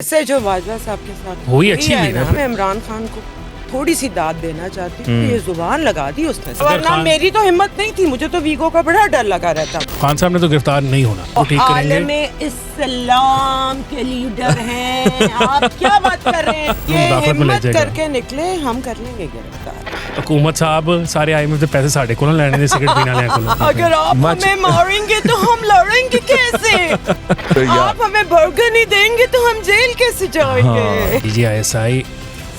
से जो बाजवा साहब के साथ वही अच्छी है लीड ना, है। मैं इमरान खान को थोड़ी सी दाद देना चाहती हूँ। ये जुबान लगा दी उसने, वरना खान- मेरी तो हिम्मत नहीं थी। मुझे तो वीगो का बड़ा डर लगा रहता। खान साहब ने तो गिरफ्तार नहीं होना, वो ठीक करेंगे। आलमे इस्लाम के लीडर हैं, आप क्या बात कर रहे हैं? ये मुदाफत में लग हिम्मत जाएगा। करके निकले, हम कर लेंगे गिरफ्तार। हुकूमत साहब सारे IMF ਦੇ पैसे साढ़े को लेने दे, सिगरेट पीना लेने को। अगर आप हमें मारेंगे तो हम लड़ेंगे कैसे? आप हमें बर्गर नहीं देंगे तो हम जेल कैसे जाएंगे? DGI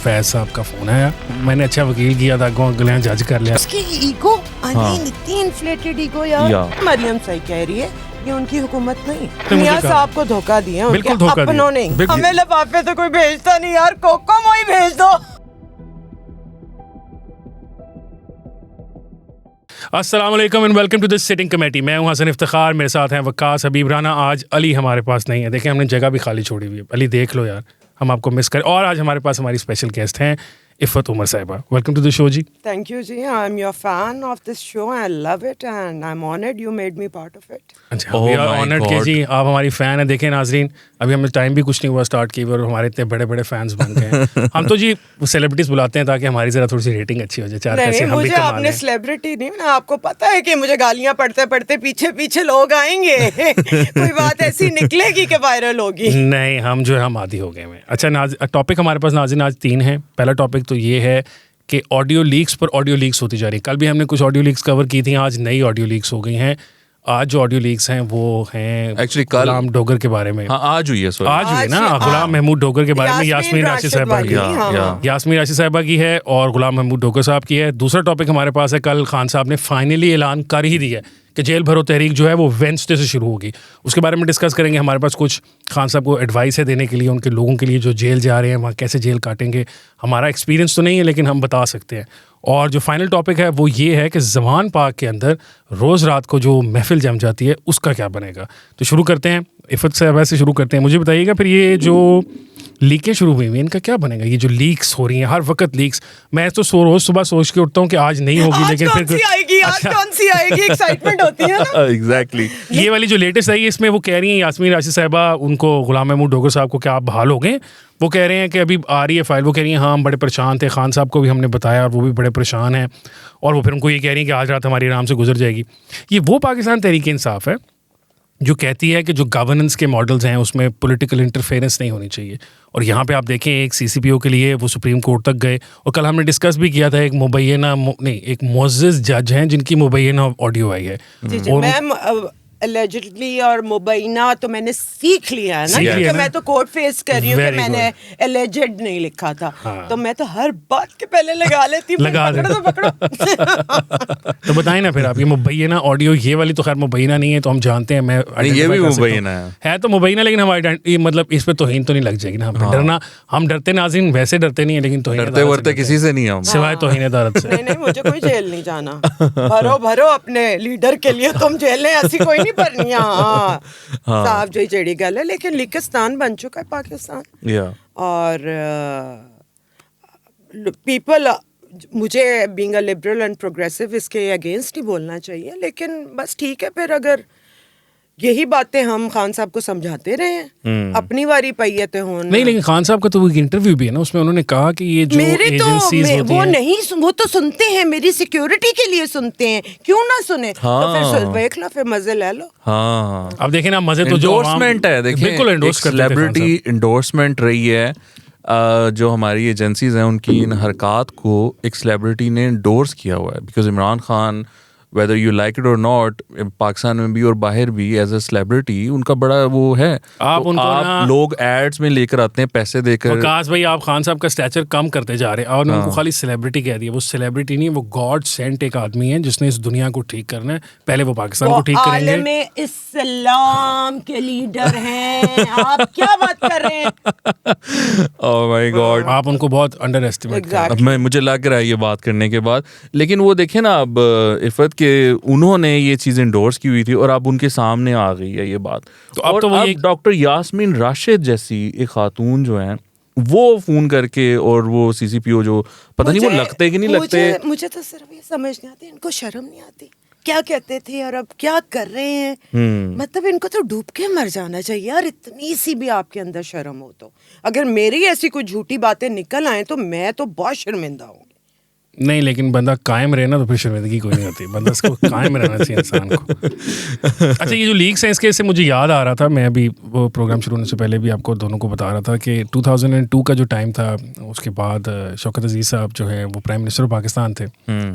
फैज साहब का फोन आया, मैंने अच्छा वकील किया था, अगले जज कर लिया। उसकी ईगो इतनी इन्फ्लेटेड ईगो यार। मरियम सही कह रही है, ये उनकी हुकूमत नहीं। मुझे मियां कहा- साहब को धोखा दिया, बिल्कुल उनके धोखा दिया। अपनों ने। बिल्कुल। हमें लिफाफे तो कोई भेजता नहीं यार, कोको मोई भेज दो। अस्सलाम वालेकुम and welcome to this sitting committee. मैं हूं हसन इफ्तिखार, मेरे साथ हैं वकास हबीब राना। आज अली हमारे पास नहीं है, देखें हमने जगह भी खाली छोड़ी हुई है। अली देख लो यार, हम आपको मिस करें। और आज हमारे पास हमारी स्पेशल गेस्ट हैं इफ़त उमर साहिबा। वेलकम टू द शो जी। थैंक यू जी, I am your fan of this show, I love it and I am honoured you made me part of it. अच्छा, Oh we are my honoured के God. जी, आप हमारी fan है। देखें नाजरीन, अभी हमें टाइम भी कुछ नहीं हुआ स्टार्ट की और हमारे इतने बड़े बड़े फैंस बन गए हैं। हम तो जी सेलिब्रिटीज़ बुलाते हैं ताकि हमारी ज़रा थोड़ी सी रेटिंग अच्छी हो जाए, चार पैसे नहीं, हम भी मुझे कमा आपने लें। सेलिब्रिटी नहीं ना, आपको पता है कि मुझे गालियां पढ़ते पढ़ते पीछे पीछे लोग आएंगे। कोई बात ऐसी निकलेगी कि वायरल होगी। नहीं, हम जो है हम आदी हो गए हैं। अच्छा टॉपिक हमारे पास नाज़रीन आज 3 हैं। पहला टॉपिक तो ये है कि ऑडियो लीक्स पर ऑडियो लीक्स होती जा रही है। कल भी हमने कुछ ऑडियो लीक्स कवर की थी, आज नई ऑडियो लीक्स हो गई हैं। आज जो ऑडियो लीक्स हैं वो हैं Actually, कल- गुलाम डोगर के बारे में। हाँ आज हुई है सॉरी। आज हुई है ना, आज- गुलाम महमूद डोगर के बारे में, यास्मीन राशिद साहिबा वाली, की। हाँ। यास्मीन राशिद साहिबा की है और गुलाम महमूद डोगर साहब की है। दूसरा टॉपिक हमारे पास है, कल खान साहब ने फाइनली ऐलान कर ही दिया है कि जेल भरो तहरीक जो है वो वेडनेसडे से शुरू होगी। उसके बारे में डिस्कस करेंगे। हमारे पास कुछ खान साहब को एडवाइस है देने के लिए, उनके लोगों के लिए जो जेल जा रहे हैं वहाँ कैसे जेल काटेंगे। हमारा एक्सपीरियंस तो नहीं है लेकिन हम बता सकते हैं। और जो फाइनल टॉपिक है वो ये है कि ज़मान पार्क के अंदर रोज़ रात को जो महफिल जम जाती है उसका क्या बनेगा। तो शुरू करते हैं, इफ़त साहबा से शुरू करते हैं। मुझे बताइएगा फिर ये जो लीकें शुरू हुई हैं इनका क्या बनेगा? ये जो लीक्स हो रही हैं हर वक्त लीक्स, मैं तो रोज़ सुबह सोच के उठता हूँ कि आज नहीं होगी, आज लेकिन कौन फिर सी आएगी, आज कौन सी आएगी, एक्साइटमेंट होती है ना। एग्जैक्टली। ये वाली जो लेटेस्ट आई है इसमें वो कह रही हैं यास्मीन राशिद साहिबा, उनको गुलाम महमूद डोगर साहब को क्या आप बहाल हो गए? वो कह रहे हैं कि अभी आ रही है फाइल। वो कह रही हैं हाँ हम बड़े परेशान थे, खान साहब को भी हमने बताया और वो भी बड़े परेशान हैं। और वो फिर उनको ये कह रही हैं कि आज रात हमारी आराम से गुजर जाएगी। ये वो पाकिस्तान तहरीक इंसाफ है जो कहती है कि जो गवर्नेंस के मॉडल्स हैं उसमें पॉलिटिकल इंटरफेरेंस नहीं होनी चाहिए। और यहाँ पे आप देखें एक CCPO के लिए वो सुप्रीम कोर्ट तक गए। और कल हमने डिस्कस भी किया था, एक मुअज़्ज़िज़ जज हैं जिनकी मुबैना ऑडियो आई है। जी जी, और मैम एलिजिडली और मुबैना तो मैंने सीख लिया है ना, सीख लिया क्योंकि ना? मैं तो कोर्ट फेस कर रही हूँ कि Very मैंने एलिजिड नहीं लिखा था। हाँ। तो मैं तो हर बात के पहले लगा लेती हूँ, लगा पकड़ो तो पकड़ो। तो बताएं ना फिर आप, ये मुबैना ऑडियो, ये वाली तो खैर मुबैना नहीं है तो हम जानते हैं। मैं नहीं, ये identify भी कर सकता हूँ। मुबैना है। तो मुबैना, लेकिन हम मतलब इस पे तौहीन तो नहीं लग जाएगी ना। हम डरना, हम डरते नाज़रीन वैसे डरते नहीं है, लेकिन तौहीन डरते वरते किसी से नहीं हम। सिवाय तौहीन अदालत से। नहीं नहीं, मुझे कोई जेल नहीं जाना। भरो भरो अपने लीडर के लिए तुम जेलें ऐसी कोई नहीं भरनी। हाँ साहब जो जेड़ी गल है, लेकिन लिकिस्तान बन चुका है पाकिस्तान। या और पीपल, मुझे being a liberal and progressive इसके अगेंस्ट नहीं बोलना चाहिए, लेकिन बस ठीक है फिर अगर यही बातें हम खान साहब को समझाते रहे हैं, अपनी वारी पैयते हों। नहीं, लेकिन खान साहब का तो वो इंटरव्यू भी है ना, उसमें उन्होंने कहा कि ये जो मेरे तो एजेंसीज होती वो हैं नहीं वो तो सुनते हैं, मेरी सिक्योरिटी के लिए सुनते हैं, क्यों ना सुने। तो फिर देख लो, फिर मजे ले लो। हाँ, अब देखें ना, मजे तो जो एंडोर्समेंट है। देखिए बिल्कुल एंडोर्स करते थे खान सेलिब्रिटी साहब। एंडोर्समेंट रही है। जो हमारी एजेंसीज हैं उनकी इन हरकत को एक सेलिब्रिटी ने एंडोर्स किया हुआ है। Because Imran Khan, whether you like it और नॉट, पाकिस्तान में भी और बाहर भी एज अ सेलिब्रिटी उनका बड़ा वो है। आप तो उनको आप ना- लोग एड्स में लेकर आते हैं पैसे देकर। वकास भाई, आप खान साहब का स्टैचर कम करते जा रहे हैं और उनको खाली सेलिब्रिटी कह दिया। वो सेलिब्रिटी नहीं, वो गॉड सेंट एक आदमी है जिसने इस दुनिया को ठीक करना है। पहले वो पाकिस्तान को ठीक करेंगे। आलमे इस्लाम के लीडर हैं, आप क्या बात कर रहे हैं? ओह माय गॉड, आप उनको बहुत अंडर एस्टिमेट कर रहे हैं। अब मुझे लग रहा है ये बात करने के बाद। लेकिन वो देखे ना, अब इफ़त के उन्होंने ये चीज़ इंडोर्स की हुई थी और अब उनके सामने आ गई है ये बात। तो अब और तो वो अब डॉक्टर यास्मीन राशिद जैसी एक खातून जो हैं वो फोन करके, और वो CCPO जो पता नहीं वो लगते कि नहीं लगते। मुझे तो सिर्फ ये समझ नहीं आती, इनको शर्म नहीं आती। क्या कहते थे और अब क्या कर रहे हैं। मतलब इनको तो डूब के मर जाना चाहिए यार, इतनी सी भी आपके अंदर शर्म हो तो। अगर मेरी ऐसी कोई झूठी बातें निकल आए तो मैं तो बहुत शर्मिंदा हूँ। नहीं, लेकिन बंदा कायम रहे ना तो फिर शर्मिंदगी कोई नहीं होती, बंदा इसको कायम रहना चाहिए इंसान को। अच्छा, ये जो लीक्स हैं इसके, इससे मुझे याद आ रहा था, मैं अभी वो प्रोग्राम शुरू होने से पहले भी आपको दोनों को बता रहा था कि 2002 का जो टाइम था, उसके बाद शौकत अजीज़ साहब जो है वो प्राइम मिनिस्टर पाकिस्तान थे।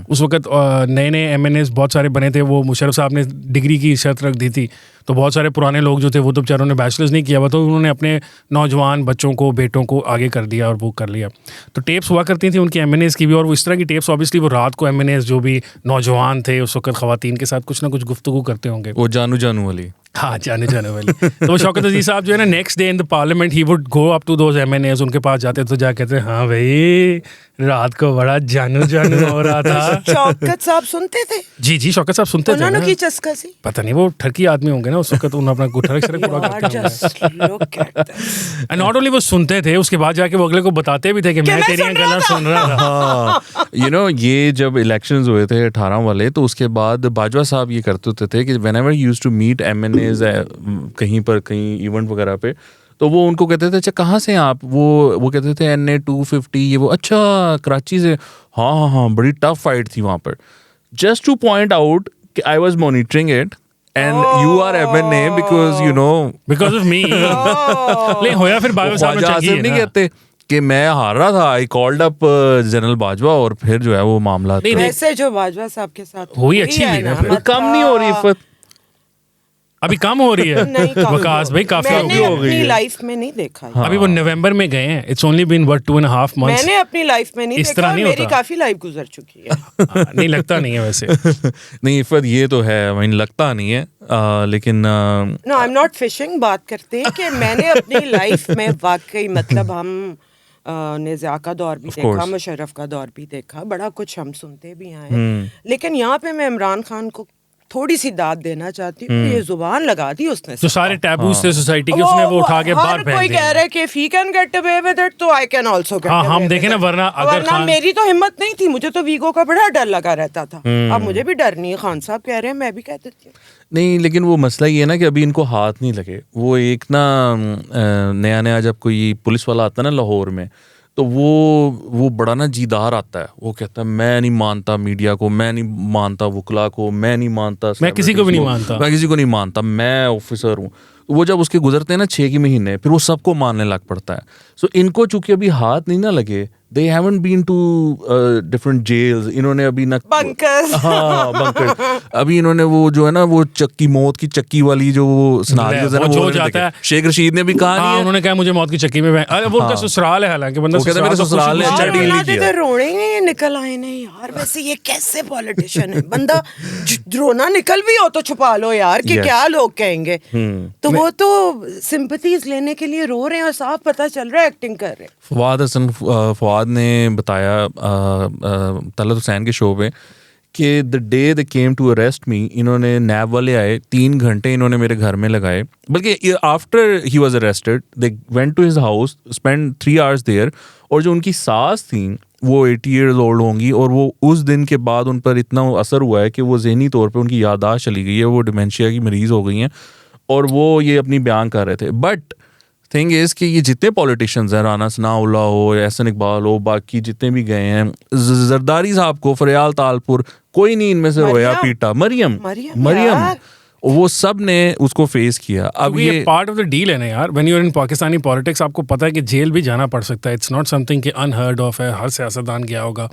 उस वक्त नए नए MNAs बहुत सारे बने थे। वो मुशर्रफ साहब ने डिग्री की शर्त रख दी थी, तो बहुत सारे पुराने लोग जो थे वो तो बेचारों ने बैचलर्स नहीं किया हुआ, तो उन्होंने अपने नौजवान बच्चों को, बेटों को आगे कर दिया और वो कर लिया। तो टेप्स हुआ करती थी उनकी MNAs की भी, और वो इस तरह की टेप्स ऑब्वियसली वो रात को MNAs जो भी नौजवान थे उस वक्त ख़वातीन के साथ कुछ ना कुछ गुफ्तगू करते होंगे। वो जानू वाली, हाँ, जाने वाली। तो शौकत अजीज़ साहब जो है ना, next day in the parliament he would go up to those MNAs, उनके पास जाते तो जा कहते हाँ भाई रात को बड़ा जानू हो रहा था। शौकत साहब सुनते थे? जी, शौकत साहब सुनते थे। उन्होंने की चस्का सी, पता नहीं, वो ठरकी आदमी होंगे ना उस वक्त, उन्होंने अपना गुठरक पूरा करते होंगे। एंड नॉट ओनली वो सुनते थे, उसके बाद जाके वो अगले को बताते भी थे कि मैं तेरी गल्ला सुन रहा था। हाँ, यू नो, ये जब इलेक्शंस हुए थे 18 वाले, तो उसके बाद बाजवा साहब ये करते होते थे कि whenever he used to meet MNAs कहीं इवेंट वगैरह पे, तो वो उनको कहते थे अच्छा कहाँ से आप, वो कहते थे NA 250, ये वो, अच्छा कराची से, हाँ, बड़ी टफ फाइट थी वहाँ पर। जस्ट टू पॉइंट आउट कि I was monitoring it and you are MNA because of me. ले होया फिर बाजवा साहब ने चाहिए नहीं कहते कि मैं हार रहा था, I called up general Bajwa, और फिर जो है वो मामला वैसे जो बाजवा साहब के साथ हुई अच्छी थी ना, फिर कम नहीं हो रही इफ़त, अभी कम हो रही है। वकास भाई काफी हो गई। अपनी लाइफ में नहीं देखा। हाँ। अभी वो नवंबर में गए हैं, इट्स ओनली बीन 2.5 months। मैंने अपनी लाइफ में नहीं इस तरह नहीं मेरी होता। काफी लाइफ गुजर चुकी है। नहीं लगता नहीं है वैसे। नहीं इफ़त ये तो है, मैं लगता नहीं है, लेकिन no I am not fishing. बात करते हैं कि मैंने अपनी लाइफ में वाकई, मतलब हम ने ज़िया का दौर भी देखा, मुशर्रफ का दौर भी देखा, बड़ा कुछ हम सुनते भी आए, लेकिन यहाँ पे मैं इमरान खान को थोड़ी सी दाद देना चाहती हूँ। ये जुबान लगा दी उसने, जो सारे टैबूज थे सोसाइटी के, उसने वो उठा के बाहर फेंक दिया। कोई कह रहा है कि if he can get away with it तो I can also get away with it। हम देखें ना, वरना मेरी तो हिम्मत नहीं थी, मुझे तो वीगो का बड़ा डर लगा रहता था। अब मुझे भी डर नहीं है, खान साहब कह रहे हैं, मैं भी कह देती हूँ। नहीं, लेकिन वो मसला ये है ना कि अभी इनको हाथ नहीं लगे। वो एक ना नया जब कोई पुलिस वाला आता है ना लाहौर में, तो वो बड़ा ना जीदार आता है, वो कहता है मैं नहीं मानता मीडिया को, मैं नहीं मानता वकला को, मैं नहीं मानता, मैं किसी को भी नहीं मानता, मैं किसी को नहीं मानता, मैं ऑफिसर हूँ। वो जब उसके गुजरते हैं ना 6 के महीने, फिर वो सबको मानने लग पड़ता है। सो इनको चूंकि अभी हाथ नहीं ना लगे, they haven't been to different jails, इन्होंने अभी ना बंकर अभी इन्होंने वो जो है ना वो चक्की, मौत की चक्की वाली जो सिनारियोज है ना, वो जाता है। शेख रशीद ने भी कहा नहीं है, उन्होंने कहा मुझे मौत की चक्की में, अरे वो उनका ससुराल है, हालांकि बंदा कहता है मेरे ससुराल ने अच्छा डील नहीं किया। रोने ही निकल आए नहीं यार, वैसे ये कैसे पॉलिटिशियन है। बंदा रोना निकल भी हो तो छुपा लो यार, कि क्या लोग कहेंगे। तो वो तो सिंपैथीज लेने के लिए रो रहे हैं और साफ पता चल रहा है एक्टिंग कर रहे हैं। फवाद ने बताया तलत हुसैन के शो पे कि the day they came to arrest me, इन्होंने नैब वाले आए, 3 घंटे इन्होंने मेरे घर में लगाए, बल्कि after he was arrested they went to his house, spend 3 hours there. और जो उनकी सास थी वो 80 years old होंगी, और वो उस दिन के बाद उन पर इतना असर हुआ है कि वो ज़हनी तौर पे उनकी याददाश्त चली गई है, वो डिमेंशिया की मरीज़ हो गई हैं, और वो ये अपनी बयान कर रहे थे। बट थिंग इज कि ये जितने पॉलिटिशियंस हैं, राना सनाउल्लाह हो, एहसन इकबाल हो, बाकी जितने भी गए हैं, जरदारी साहब को, फरियाल तालपुर, कोई नहीं इनमें से रोया पीटा, मरियम वो सब ने उसको फेस किया। अब ये पार्ट ऑफ द डील है ना यार, when you are in Pakistani politics, आपको पता है कि जेल भी जाना पड़ सकता है। इट्स नॉट समथिंग कि अनहर्ड ऑफ है, हर सियासतदान गया होगा।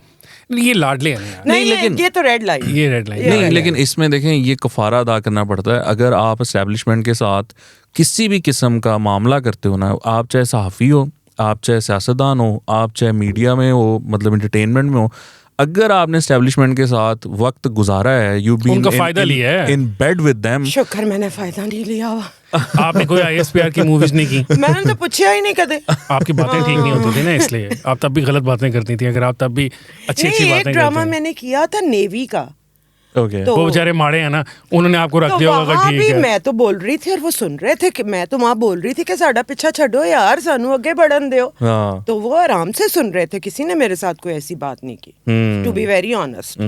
ये लाडले हैं यार। नहीं, लेकिन ये तो रेड लाइन, ये रेड लाइन नहीं, लेकिन इसमें देखें ये कफारा अदा करना पड़ता है। अगर आप एस्टेब्लिशमेंट के साथ किसी भी किस्म का मामला करते हो ना, आप चाहे सहाफ़ी हो, आप चाहे सियासतदान हो, आप चाहे मीडिया में हो, मतलब एंटरटेनमेंट में हो, अगर आपने एस्टेब्लिशमेंट के साथ वक्त गुजारा है, यू बीन उनका फायदा लिया है, इन बेड विद देम। शुक्र मैंने फायदा नहीं लिया हुआ। आपने कोई ISPR की मूवीज नहीं की? मैंने तो पूछा ही नहीं कदे। आपकी बातें ठीक नहीं होती थी ना, इसलिए आप तब भी गलत बातें करती थी। अगर आप तब भी अच्छी बातें करती। एक ड्रामा मैंने किया था नेवी का, तो वो बेचारे माड़े हैं ना, उन्होंने आपको रख दिया होगा। ठीक है, मैं तो बोल रही थी और वो सुन रहे थे कि मैं तो वहाँ बोल रही थी कि साडा पीछा छड़ो यार, सानू आगे बढ़न दो। तो वो आराम से सुन रहे थे, किसी ने मेरे साथ कोई ऐसी बात नहीं की, to be very honest.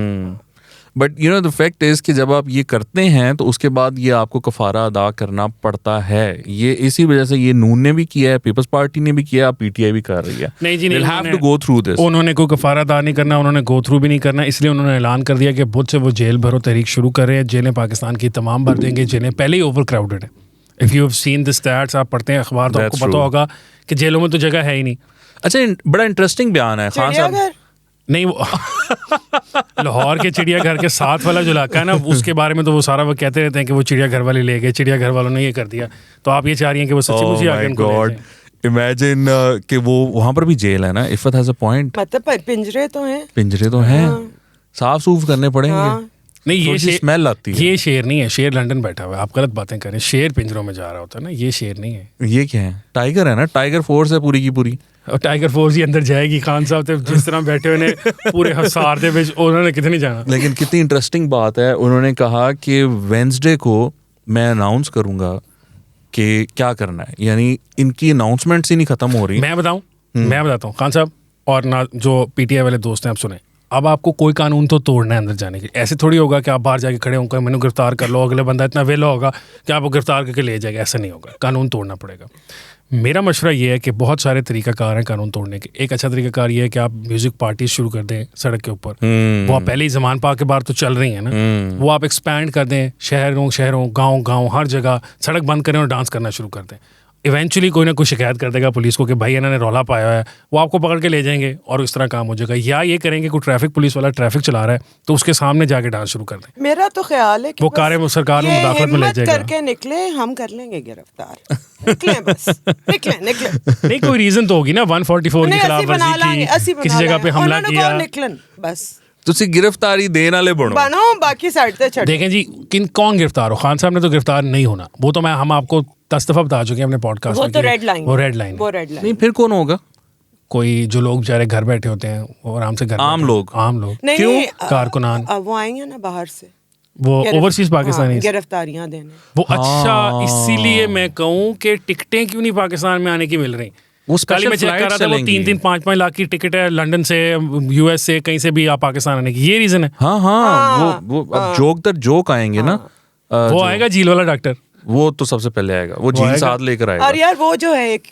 But you know the fact is कि जब आप ये करते हैं तो उसके बाद ये आपको कफारा अदा करना पड़ता है. ये इसी वजह से ये नून ने भी किया है, पीपल्स पार्टी ने भी किया, पीटीआई भी कर रही है. नहीं जी, They'll have to go through this. उन्होंने कोई कफारा अदा नहीं करना, उन्होंने गो थ्रू भी नहीं करना, इसलिए उन्होंने ऐलान कर दिया कि बुध से वो जेल भरो तहरीक शुरू कर रहे हैं. जेलें पाकिस्तान की तमाम भर देंगे, जेलें पहले ही ओवर क्राउडेड है. If you have seen the stats, आप पढ़ते हैं अखबार तो आपको पता होगा कि जेलों में तो जगह है ही नहीं. अच्छा, बड़ा इंटरेस्टिंग बयान है खान साहब. नहीं, वो लाहौर के चिड़ियाघर के साथ वाला जो इलाका है ना, उसके बारे में तो वो सारा वो कहते रहते हैं कि वो चिड़ियाघर वाले ले गए, चिड़ियाघर वालों ने ये कर दिया. तो आप ये चाह रही हैं कि वो सच्ची मुझे आगे उनको ले जाएं. इमेजिन कि वो वहां पर भी जेल है ना. Iffat has a point. मतलब पिंजरे तो हैं, पिंजरे तो हैं, साफ सूफ करने पड़ेंगे. नहीं, ये स्मेल आती है. ये शेर नहीं है, शेर लंदन बैठा हुआ है. आप गलत बातें करें. शेर पिंजरों में जा रहा होता है ना, ये शेर नहीं है. ये क्या है? टाइगर है ना, टाइगर फोर्स है पूरी की पूरी. और टाइगर फोर्स ही अंदर जाएगी. खान साहब तो जिस तरह बैठे हुए ने पूरे हसार दे विच उन्होंने कितनी जाना. लेकिन कितनी इंटरेस्टिंग बात है, उन्होंने कहा कि वेंसडे को मैं अनाउंस करूंगा कि क्या करना है. यानी इनकी अनाउंसमेंट्स ही नहीं खत्म हो रही. मैं बताता हूँ खान साहब और ना जो पीटीआई वाले दोस्त हैं, आप सुने. अब आपको कोई कानून तो तोड़ना है अंदर जाने के. ऐसे थोड़ी होगा कि आप बाहर जाके खड़े होकर मैंने गिरफ्तार कर लो, अगले बंदा इतना वेला होगा कि आपको गिरफ्तार करके ले जाएगा. ऐसा नहीं होगा. कानून तोड़ना पड़ेगा. मेरा मशवरा ये है कि बहुत सारे तरीकाकार हैं कानून तोड़ने के. एक अच्छा तरीकाकार ये है कि आप म्यूजिक पार्टी शुरू कर दें सड़क के ऊपर. वो आप पहले ही ज़मान पाक के बाहर तो चल रही हैं ना, वो आप एक्सपैंड कर दें. शहरों गाँव हर जगह सड़क बंद करें और डांस करना शुरू कर दें. इवेंचुअली कोई ना कोई शिकायत कर देगा पुलिस को कि भाई इन्होंने रौला पाया है, वो आपको पकड़ के ले जाएंगे और इस तरह काम हो जाएगा. या ये करेंगे कोई ट्रैफिक पुलिस वाला ट्रैफिक चला रहा है तो उसके सामने जाके डांस शुरू कर दें. मेरा तो ख्याल है कि वो कार्य सरकार में मुदाखलत में ले जाएगा. करके निकले, हम कर लेंगे गिरफ्तार. निकले. नहीं, कोई रीजन तो होगी ना. 144 की खिलाफवर्जी की, किसी जगह पे हमला किया. निकलन बस. ਤੁਸੀਂ गिरफ्तारी देने वाले बनो, बाकी साइड से छोड़. देखें जी, कौन गिरफ्तार हो. खान साहब ने तो गिरफ्तार नहीं होना. वो तो हम आपको 10 दफा बता चुके हैं अपने पॉडकास्ट में. वो तो रेड लाइन. वो रेड लाइन. नहीं, फिर कौन होगा? कोई जो लोग बेचारे घर बैठे होते हैं वो आराम से घर. आम लोग. क्यों? कारकुनान. वो आएंगे ना बाहर से, वो ओवरसीज पाकिस्तानी गिरफ्तारियां देने. वो अच्छा, इसीलिए मैं कहूँ कि टिकटें क्यों नहीं पाकिस्तान में आने की मिल रही. वो कल मैं चेक कर रहा था, वो 3-3, 5-5 लाख की टिकट है लंदन से, यूएस से, कहीं से भी आप पाकिस्तान आने की. ये रीजन है. हाँ, वो अब जोक दर जोक आएंगे ना. वो आएगा झील वाला डॉक्टर. वो तो सबसे पहले आएगा. वो झील साथ लेकर आएगा. और यार वो जो है एक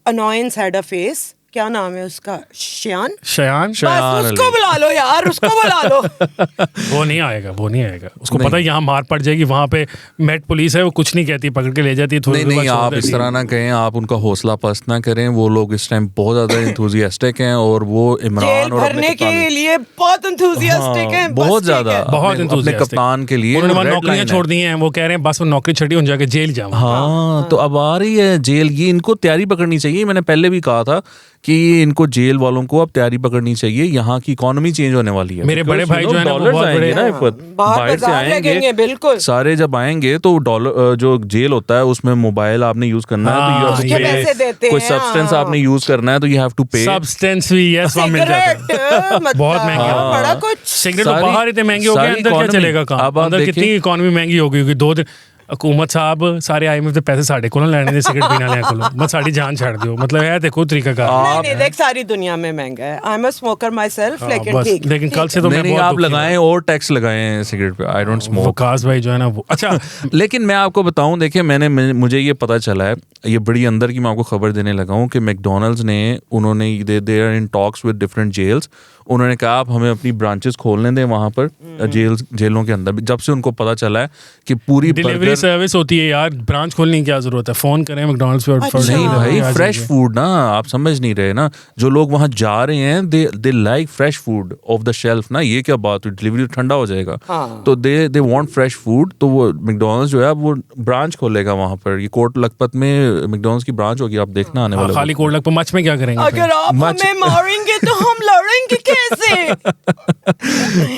अनोयंस हैड अ फेस, क्या नाम है उसका, शयान. बस उसको बुला लो यार, उसको बुला लो. वो नहीं आएगा. उसको पता है यहाँ मार पड़ जाएगी. वहाँ पे मेट पुलिस है, वो कुछ नहीं कहती, पकड़ के ले जाती है. थोड़ी नहीं, आप इस तरह ना कहें, आप उनका हौसला पस्त ना करें. वो लोग इस टाइम बहुत ज्यादा एंथुसियास्टिक हैं और वो इमरान और भरने के लिए बहुत एंथुसियास्टिक हैं. बहुत ज्यादा, बहुत अपने कप्तान के लिए. उन्होंने नौकरियां छोड़ दी हैं. वो कह रहे हैं बस वो नौकरी छड़ी हो जाके जेल जाऊँ. हाँ, तो अब आ रही है जेल. ये इनको तैयारी पकड़नी चाहिए. मैंने पहले भी कहा था कि इनको जेल वालों को अब तैयारी पकड़नी चाहिए. यहाँ की इकोनॉमी चेंज होने वाली है. मेरे बड़े भाई जो है ना, वो बहुत बड़े बाहर से आएंगे. बिल्कुल सारे जब आएंगे तो डॉलर जो जेल होता है उसमें मोबाइल आपने यूज करना है तो कोई सब्सटेंस आपने यूज करना है तो यू हैव टू पे. सब्सटेंस भी यस वहाँ मिल जाता है. बहुत महंगे. बड़ा कुछ सिगरेट बाहर इतने महंगे हो गए, अंदर क्या चलेगा काम. अंदर कितनी इकोनॉमी महंगी हो गई. 2 दिन हुकूमत साहब सारे IMF ਦੇ ਪੈਸੇ ਸਾਡੇ ਕੋਲੋਂ ਲੈਣੇ ਨੇ ਸਿਗਰਟ ਪੀਣ ਵਾਲਿਆਂ ਕੋਲੋਂ. ਮੈਂ ਸਾਡੀ ਜਾਨ ਛੱਡ ਦਿਓ. मतलब है देखो तरीका का. नहीं, देख सारी दुनिया में महंगा है. I am a smoker my self. लेकिन कल से तो मैं बहुत आप लगाएं और टैक्स लगाएं सिगरेट पे. I don't smoke. वकास भाई जो है ना वो अच्छा. लेकिन मैं आपको बताऊं, देखिए मुझे ये पता चला है, ये बड़ी अंदर की मैं आपको खबर देने लगा हूँ कि मैकडोनल्ड्स ने उन्होंने they are in talks with different jails. उन्होंने कहा आप हमें अपनी ब्रांचेस खोलने दें वहाँ पर जेलों के अंदर. जब से उनको पता चला है कि पूरी डिलीवरी सर्विस होती है यार, ब्रांच खोलने की क्या जरूरत है. फोन करें मैकडोनल्ड्स पे. नहीं भाई, फ्रेश फूड ना, आप समझ नहीं रहे ना. जो लोग वहाँ जा रहे हैं they like fresh food of the shelf ना. ये क्या बात हुई, डिलीवरी ठंडा हो जाएगा. तो दे वांट फ्रेश फूड. तो वो मैकडोनल्ड्स जो है वो ब्रांच खोलेगा वहाँ पर. ये कोट लखपत में मैकडोनल्ड्स की ब्रांच होगी. आप देखना आने वाले. खाली कोट लखपत. मच में क्या करेंगे? अगर आप हमें मारेंगे तो हम लड़ेंगे कैसे?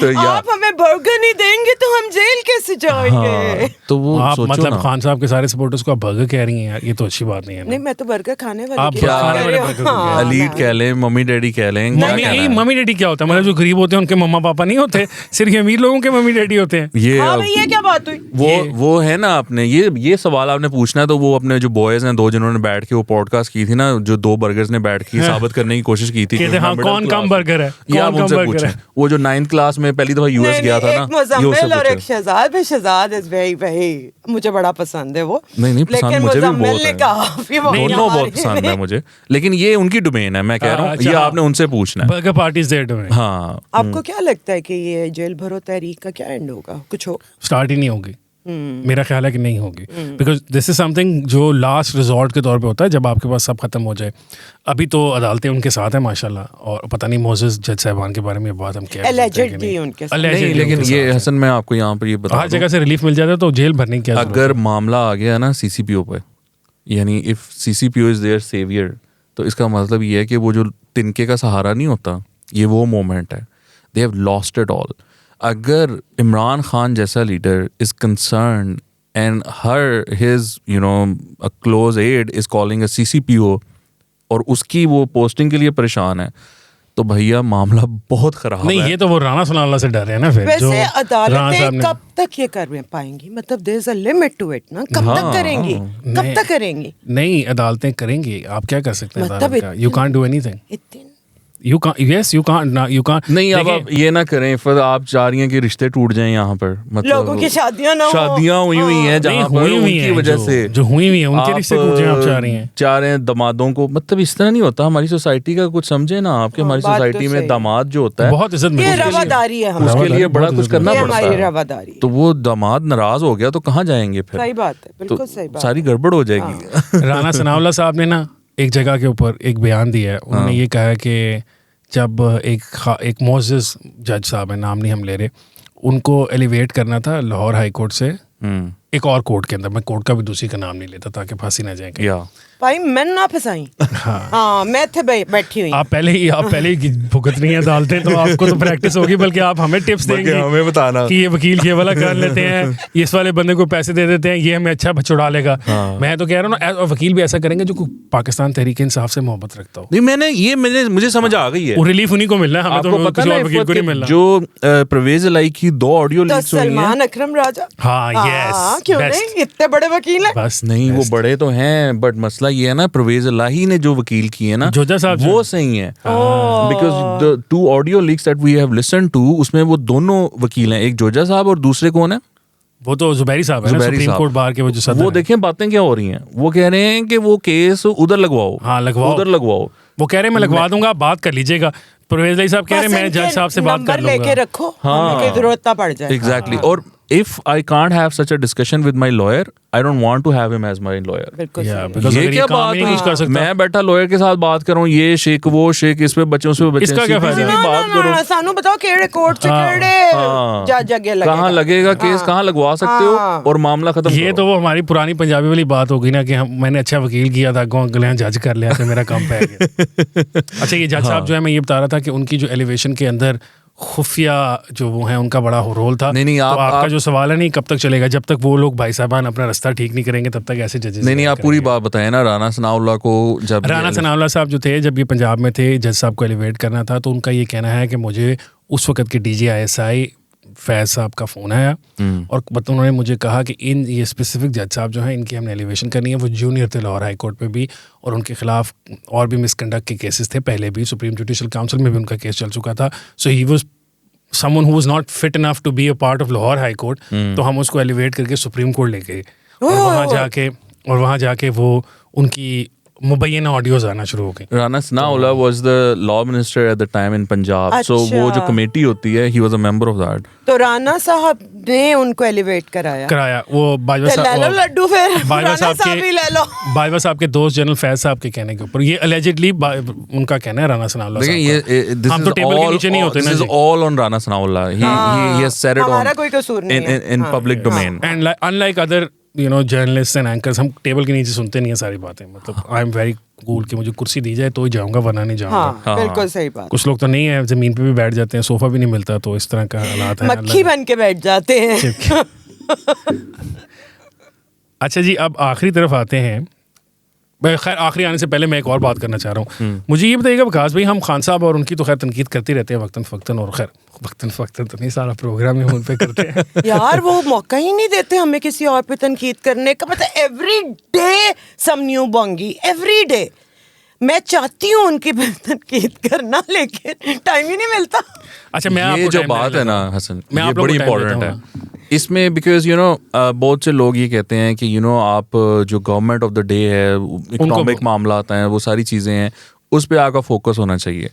तो आप हमें बर्गर नहीं देंगे तो हम जेल कैसे जाएंगे? तो वो आप सोचो मतलब ना। खान साहब के सारे सपोर्टर्स को आप बर्गर कह रही हैं यार, ये तो अच्छी बात नहीं है नहीं ना। मैं तो बर्गर खाने वाली आप की बात खाने कर वाले रही हूँ। बर्गर को हाँ, एलीट कह लें, मम्मी डैडी कह लें, क्या मम्मी कहना है? मम्मी डैडी क्या होता है? मतलब जो गरीब होते हैं उनके मम्मा पापा नहीं होते, सिर्फ अमीर लोगों के मम्मी डैडी होते हैं। ये हाँ अब- भाई ये क्या बात हुई? वो है ना, आपने ये सवाल आपने पूछना है तो वो अपने जो बॉयज हैं दो जिन्होंने बैठ के वो पॉडकास्ट की थी ना, जो दो बर्गर्स ने बैठ के साबित करने की कोशिश की थी कहते कि हाँ, मैं कौन middle कम class बर्गर है, हूं। ये आप कौन कम उनसे बर्गर पूछें, है। वो जो 9th क्लास में पहली दफा यूएस नहीं, गया था एक ना, ये उससे मुजम्मिल और एक पूछें। शहजाद भी, शहजाद इज वेरी वेरी, मुझे बड़ा पसंद है वो। नहीं पसंद लेकिन मुझे भी मुजम्मिल बहुत ने है, काफी वो दोनों हमारे बहुत पसंद है मुझे, लेकिन ये उनकी डोमेन है, मैं कह रहा हूँ अच्छा, ये हाँ। आपने उनसे पूछना है। बर्गर पार्टीज देयर में हाँ आपको क्या लगता है कि ये जेल भरो तहरीक का क्या एंड होगा? कुछ हो? स्टार्ट ही नहीं होगी। मेरा ख्याल है कि नहीं होगी, बिकॉज दिस इज समथिंग जो लास्ट रिजॉर्ट के तौर पे होता है जब आपके पास सब खत्म हो जाए। अभी तो अदालतें उनके साथ है माशाल्लाह, और पता नहीं मोसेस जज साहबान के बारे में बात हम क्या Allegedly उनके साथ। नहीं, लेकिन ये हसन मैं आपको यहाँ पर ये बता हर जगह से रिलीफ मिल जाता है तो जेल भरने की क्या जरूरत अगर मामला आ गया ना सीसीपीओ पे, यानी if CCPO is their saviour, तो इसका मतलब ये है कि वो जो तिनके का सहारा नहीं होता, ये वो मोमेंट है, they have lost it all. अगर इमरान खान जैसा leader is concern and his a close aide is calling a CCPO और उसकी वो पोस्टिंग के लिए परेशान है, तो भैया मामला बहुत खराब नहीं, है। ये तो वो राणा सनाउल्लाह से डर रहे हैं ना फिर। जो वैसे राणा अदालतें साहब ने कब तक ये कर पाएंगी? मतलब there is a limit to it ना, कब तक करेंगी? कब नहीं। तक करेंगी? नहीं, अदालतें करेंगी, आप क्या कर सकते हैं मतलब अदालत का? यू कांट डू एनीथिंग, इतनी you can't, yes you can't नहीं, अब आप ये ना करें, फिर आप चाह रही हैं कि रिश्ते टूट जाएं यहाँ पर, मतलब लोगों की शादियां ना हो। शादियां हुई हुई हैं जहाँ पर हुई हुई उनकी हैं, वजह से जो हुई हुई हैं उनके रिश्ते टूट जाएं, आप चाह रही हैं। चाह रहे हैं दामादों को, मतलब इस तरह नहीं होता हमारी सोसाइटी का, कुछ समझे ना आपके, हमारी बात तो सोसाइटी में सही है। दामाद जो होता है बहुत इज्जत ये मिलती है, रवादारी है उसके हमारी, लिए बड़ा बहुत कुछ इज्जत करना ये पड़ता हमारी है, रवादारी। तो वो दामाद नाराज हो गया तो कहाँ जाएंगे फिर? सही बात है, बिल्कुल तो सही बात। सारी गड़बड़ हो जाएगी। राणा सनाउल्लाह साहब ने ना एक जगह के ऊपर एक बयान दिया है, उन्होंने ये कहा है कि जब एक मोसेस जज साहब है, नाम नहीं हम ले रहे, उनको एलिवेट करना था लाहौर हाई कोर्ट से एक और कोर्ट के अंदर, मैं कोर्ट का भी दूसरी का नाम नहीं लेता ताकि फांसी ना जाए। या भाई मैं ना फंसाई। हाँ मैं थे बैठी हुई। आप पहले ही भुगत नहीं है अदालतें, तो आपको तो प्रैक्टिस होगी, बल्कि आप हमें टिप्स देंगे, हमें बताना कि ये वकील ये वाला कर लेते हैं, इस वाले बंदे को पैसे दे देते हैं, ये हमें अच्छा छुड़ा लेगा। मैं तो कह रहा हूँ ना, और वकील भी ऐसा करेंगे जो पाकिस्तान तहरीक इंसाफ से मोहब्बत रखता हो। नहीं, मुझे समझ आ गई है, वो रिलीफ उन्हीं को मिलना है, हमें आपको तो पता किसी ना और वकील को नहीं मिलना। जो परवेज इलाही की 2 ऑडियो तो लीक्स हुई हैं, सलमान अकरम राजा। हाँ, yes, क्यों best. नहीं, इतने बड़े वकील हैं। बस नहीं वो बड़े तो हैं, बट मसला ये है ना, परवेज इलाही ने जो वकील किए ना, जोधा साहब जो वो हैं। सही है, because the 2 audio leaks that we have listened to, उसमें वो दोनों वकील हैं, एक जोजा साहब और दूसरे कौन है? वो तो जुबैरी साहब है ना, जुबैरी सुप्रीम साहब। कोर्ट बार के वो जो सदर वो हैं। देखें बातें क्या हो रही हैं, वो कह रहे हैं कि वो केस उधर लगवाओ, हाँ, लगवाओ। उधर लगवाओ। वो कह रहे हैं मैं लगवा दूंगा, आप बात कर लीजिएगा। परवेज इलाही साहब कह रहे हैं मैं जज साहब से बात कर नंबर लेके लूंगा। रखो, हमें कोई जरूरत ना पड़ जाए। एग्जैक्टली। और if I can't have such a discussion with my lawyer, I don't want to have him as my lawyer. बिल्कुल Yeah, सही है। because ये अगर क्या काम बात ही नहीं कर हुई? सकता। मैं बैठा लॉयर के साथ बात कर रहा हूँ, ये शेख वो शेख, इस पे बच्चों से बच्चे, इसका क्या फायदा? सीधी ना, बात ना, करो। ना, सानू बताओ केड़े कोर्ट च हाँ। केड़े जगह लगेगा, कहाँ लगेगा केस, कहाँ लगवा सकते हो, हाँ। और मामला खत्म ये करो। तो वो हमारी पुरानी पंजाबी वाली बात हो गई ना, कि मैंने अच्छा वकील किया था, गलियां जज कर लिया तो मेरा काम पे गया। अच्छा, ये जज साहब जो है, मैं ये बता रहा था कि उनकी जो एलिवेशन के अंदर खुफिया जो वो है, उनका बड़ा रोल था। नहीं, तो आपका आप जो सवाल है, नहीं कब तक चलेगा, जब तक वो लोग भाई साहबान अपना रास्ता ठीक नहीं करेंगे तब तक ऐसे जजेस नहीं, आप पूरी बात बताएं ना। राणा सनाउल्लाह को जब राणा सनाउल्लाह साहब जो थे, जब ये पंजाब में थे, जज साहब को एलिवेट करना था, तो उनका ये कहना है कि मुझे उस वक्त के DGISI फैज़ साहब का फ़ोन आया और उन्होंने मुझे कहा कि ये स्पेसिफिक जज साहब जो हैं, इनकी हमने एलिवेशन करनी है। वो जूनियर थे लाहौर हाई कोर्ट में भी, और उनके खिलाफ और भी मिसकंडक्ट के केसेस थे पहले भी, सुप्रीम जुडिशल काउंसिल में भी उनका केस चल चुका था। So he was someone who was not fit enough to be a part of Lahore high court. तो हम उसको एलिवेट करके सुप्रीम कोर्ट ले गए, और वहाँ जाके वो उनकी मुबैना ऑडियोज आना शुरू हो गई। Rana Sanaullah was the law minister at the time in Punjab, so वो जो कमेटी होती है, he was a member of that. तो राणा साहब ने उनको एलिवेट कराया। वो बाजवा तो ले लो साहब, लड्डू, फिर बाजवा राणा साहब साहब ही ले लो। बाजवा साहब के दोस्त जनरल फैज साहब के कहने के ऊपर, ये अलेजिडली उनका कहना है राणा सनाउल्लाह साहब देखिए, का। ये दिस हम इज तो टेबल के नीचे नहीं होते ना दिस इज जी। All on Rana Sanaullah. He has said it हमारा ऑन कोई कसूर नहीं है। In public domain. And unlike other journalist and anchors, हम टेबल के नीचे सुनते नहीं है सारी बातें। मतलब आई एम वेरी कूल कि मुझे कुर्सी दी जाए तो ही जाऊंगा, वरना नहीं जाऊंगा। हाँ, बिल्कुल सही बात। कुछ लोग तो नहीं है, जमीन पे भी बैठ जाते हैं, सोफा भी नहीं मिलता, तो इस तरह का हालात है। मक्खी बन के बैठ जाते हैं। अच्छा जी, अब आखिरी तरफ आते हैं। खैर आखिरी आने से पहले मैं एक और बात करना चाह रहा हूँ। मुझे ये बताइएगा विकास भाई, हम खान साहब और उनकी तो खैर तनकीद करते रहते हैं वक्तन फ़क्तन, और खैर वक्तन फ़क्तन तो नहीं, सारा प्रोग्राम ही हम उन पे करते हैं। यार वो मौका ही नहीं देते हमें किसी और पे तनकीद करने का। मतलब एवरी डे सम न्यू बोंगी, एवरी डे। मैं चाहती हूँ उनकी पे तनकीद करना, लेकिन टाइम ही नहीं मिलता। अच्छा, मैं ये आपको जो time बात देने है ना लगा हूँ। हसन, मैं ये आप लोगों बड़ी को time इंपॉर्टेंट देता है इसमें, बिकॉज बहुत से लोग ये कहते हैं कि आप जो गवर्नमेंट ऑफ द डे है, इकोनॉमिक मामलात हैं, वो सारी चीज़ें हैं, उस पर आपका फोकस होना चाहिए।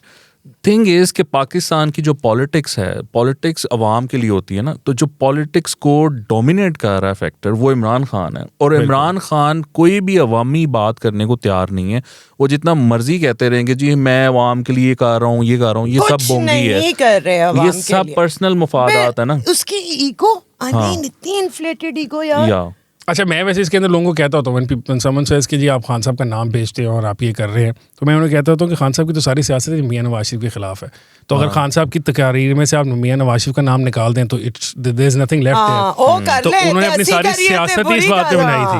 थिंग इज़ कि पाकिस्तान की जो पॉलिटिक्स है, पॉलिटिक्स अवाम के लिए होती है ना, तो जो पॉलिटिक्स को डोमिनेट कर रहा है फैक्टर, वो इमरान खान है। और इमरान खान कोई भी अवामी बात करने को तैयार नहीं है। वो जितना मर्जी कहते रहेंगे जी मैं अवाम के लिए कर रहा हूँ, ये कर रहा हूँ, ये सब बोंगी है, नहीं कर रहे अवाम ये के सब लिए। पर्सनल मुफादात है ना। उसकी ईगो, इतनी इन्फ्लेटेड ईगो यार। अच्छा, मैं वैसे इसके अंदर लोगों को कहता होता हूँ, when someone says कि जी आप खान साहब का नाम बेचते हैं और आप ये कर रहे हैं, तो मैं उन्हें कहता होता हूँ कि खान साहब की तो सारी सियासत मियां नवाज शरीफ के खिलाफ है। तो अगर खान साहब की तकरीर में से आप मियां नवाज शरीफ का नाम निकाल दें तो there is nothing left there. तो उन्होंने अपनी सारी सियासत ही इस बात पे बनाई थी।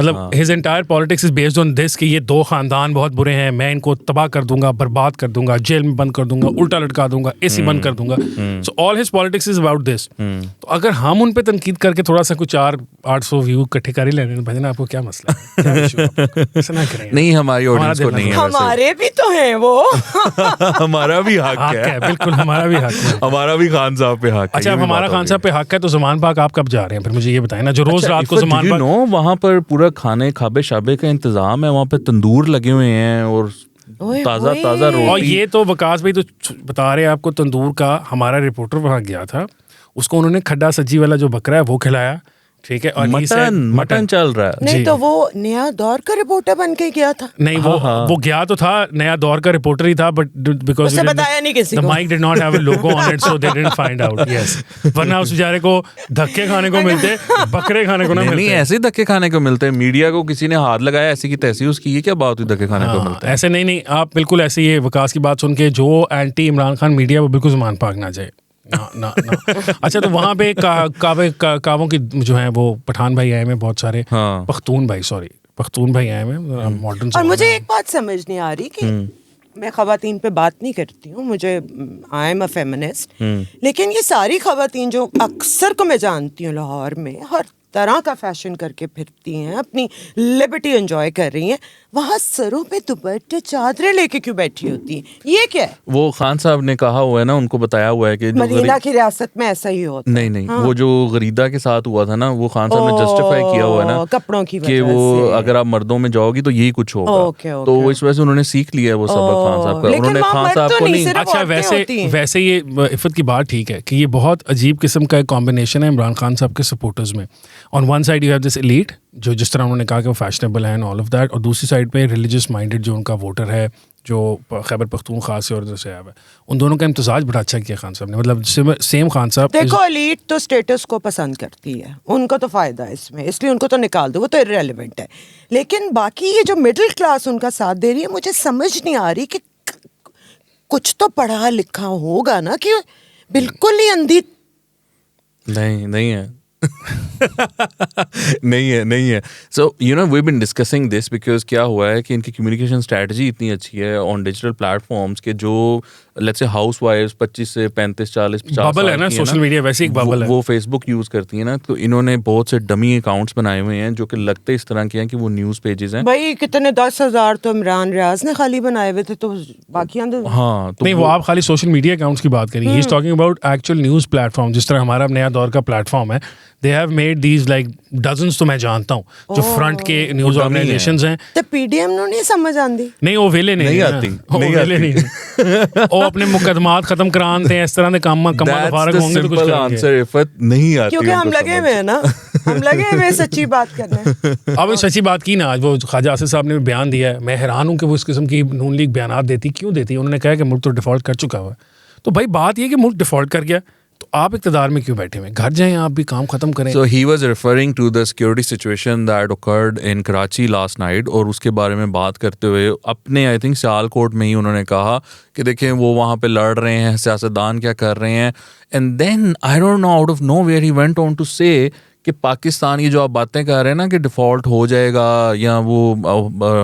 मतलब his entire politics is based on this कि ये दो खानदान बहुत बुरे हैं, मैं इनको तबाह कर दूंगा, बर्बाद कर दूंगा, जेल में बंद कर दूंगा, उल्टा लटका दूंगा, एसी बंद कर दूंगा। So all his politics is about this. तो अगर हम उन पे तनकीद करके थोड़ा सा कुछ 400-800 व्यू इकट्ठे कर ही लेने, भजन आपको क्या मसला है? क्या issue है आपको? ऐसा ना करें। नहीं, हमारी ऑडियंस को नहीं है, हमारे भी तो हैं वो। हमारा भी हक है, बिल्कुल हमारा भी हक है। हमारा भी खान साहब पे हक है। अच्छा, अब हमारा खान साहब पे हक है, तो ज़मान पाक आप कब जा रहे हैं? फिर मुझे ये बताएं ना, जो रोज रात को ज़मान पाक, वहाँ पर पूरा खाने खाबे शाबे का इंतजाम है, वहाँ पे तंदूर लगे हुए हैं और ताज़ा ताज़ा रोटी। और ये तो विकास भाई तो बता रहे हैं आपको, तंदूर का हमारा रिपोर्टर वहाँ गया था, उसको उन्होंने खड्डा सज्जी वाला जो बकरा है वो खिलाया, ठीक है, और मटन चल रहा है। नहीं तो वो नया दौर का रिपोर्टर बन के गया था। नहीं, वो गया तो था, नया दौर का रिपोर्टर ही था, बट बिकॉज़ उसे बताया नहीं किसी को, the mic did not have a logo on it, so they didn't find out. Yes, वरना उस बेचारे को धक्के खाने को मिलते, बकरे खाने को ना मिलते। नहीं, ऐसे ही धक्के खाने को मिलते हैं। मीडिया को किसी ने हाथ लगाया ऐसी की तैसी, उसकी ये क्या बात हुई, धक्के खाने को मिलते हैं? ऐसे नहीं, आप बिल्कुल ऐसे ये विकास की बात सुन के जो एंटी इमरान खान मीडिया वो बिल्कुल ज़मान पाक ना जाए। ना। अच्छा, तो वहाँ पे कावों की जो है वो पठान भाई आए हैं बहुत सारे, पख्तून भाई आए हैं मॉडर्न। और मुझे एक बात समझ नहीं आ रही कि मैं ख़वातीन पे बात नहीं करती हूँ, मुझे आई एम अ फेमिनिस्ट, लेकिन ये सारी ख़वातीन जो अक्सर को मैं जानती हूँ लाहौर में हर तरह का फैशन करके फिरती हैं, अपनी लिबर्टी एंजॉय कर रही हैं, वहाँ सरों पे दुपट्टे चादरें लेके क्यों बैठी होती हैं? ये क्या है? वो खान साहब ने कहा हुआ है ना, उनको बताया हुआ है कि मदीना की रियासत में ऐसा ही होता है। नहीं, वो जो गरीदा के साथ हुआ था ना, वो खान साहब ने जस्टिफाई किया हुआ है ना कपड़ों की कि वो अगर आप मर्दों में जाओगी तो यही कुछ होगा। तो इस वजह से उन्होंने सीख लिया है वो सबक खान साहब का। उन्होंने खान साहब को नहीं। अच्छा, वैसे ये इफ़त की बात ठीक है कि ये बहुत अजीब किस्म का एक कॉम्बिनेशन है इमरान खान साहब के सपोर्टर्स में। On one side you have this elite जो जिस तरह उन्होंने कहा कि वो फैशनेबल है एंड ऑल ऑफ दैट, और दूसरी साइड पे रिलीजियस माइंडेड जो उनका वोटर है जो खैबर पख्तूनख्वा से और उधर से आया है। उन दोनों का इम्तजाज बड़ा अच्छा किया खान साहब ने। मतलब सेम खान साहब। देखो, एलीट तो स्टेटस को पसंद करती है, उनको तो फ़ायदा है इसमें, इसलिए उनको तो निकाल दो, वो तो इररिलेवेंट है। लेकिन बाकी ये जो मिडिल क्लास उनका साथ दे रही है, मुझे समझ नहीं आ रही कि कुछ तो पढ़ा लिखा होगा ना, कि बिल्कुल ही अंधी नहीं है। नहीं है। So we been discussing this because क्या हुआ है कि इनकी कम्युनिकेशन स्ट्रेटजी इतनी अच्छी है ऑन डिजिटल प्लेटफॉर्म्स के, जो लेट्स से हाउसवाइफ्स 25 से 35 40 50 बबल है ना, सोशल मीडिया वैसे एक बबल है, वो फेसबुक यूज करती है ना, तो इन्होंने बहुत से डमी अकाउंट्स बनाए हुए हैं जो कि लगते इस तरह के हैं कि वो न्यूज़ पेजेस हैं। भाई कितने 10,000 तो इमरान रियाज ने खाली बनाए हुए थे, तो बाकी हाँ, तो नहीं, वो आप खाली सोशल मीडिया अकाउंट्स की बात करिए। He is talking about actual news platform, जिस तरह हमारा नया दौर का प्लेटफॉर्म है। They have made these like dozens, तो मैं जानता हूँ जो फ्रंट के न्यूज़ ऑर्गेनाइजेशंस हैं। तो पीडीएम नो नहीं समझ आंदी, नहीं वो वेले नहीं आती, वो अपने मुकदमात खत्म कराते हैं, इस तरह के काम फारग होंगे तो कुछ आंसर इफत नहीं आती, क्योंकि हम लगे हुए हैं ना, हम लगे हुए सच्ची बात करने। अब सच्ची बात की ना, आज वो ख्वाजा आसिफ साहब ने बयान दिया है, मैं हैरान हूँ कि वो इस किस्म की नून लीग बयान देती क्यों देती है। उन्होंने कहा कि मुल्क तो डिफॉल्ट कर चुका हुआ है। तो भाई बात ये कि मुल्क डिफॉल्ट कर गया तो आप इक़्तिदार में क्यों बैठे हुए? घर जाएं, आप भी काम खत्म करें। So he was referring to the security situation that occurred in Karachi last night, और उसके बारे में बात करते हुए अपने आई थिंक सियालकोट में ही उन्होंने कहा कि देखें वो वहाँ पे लड़ रहे हैं, सियासतदान क्या कर रहे हैं। And then I don't know, out of nowhere he went on to say कि पाकिस्तान की जो आप बातें कर रहे हैं ना कि डिफ़ॉल्ट हो जाएगा या वो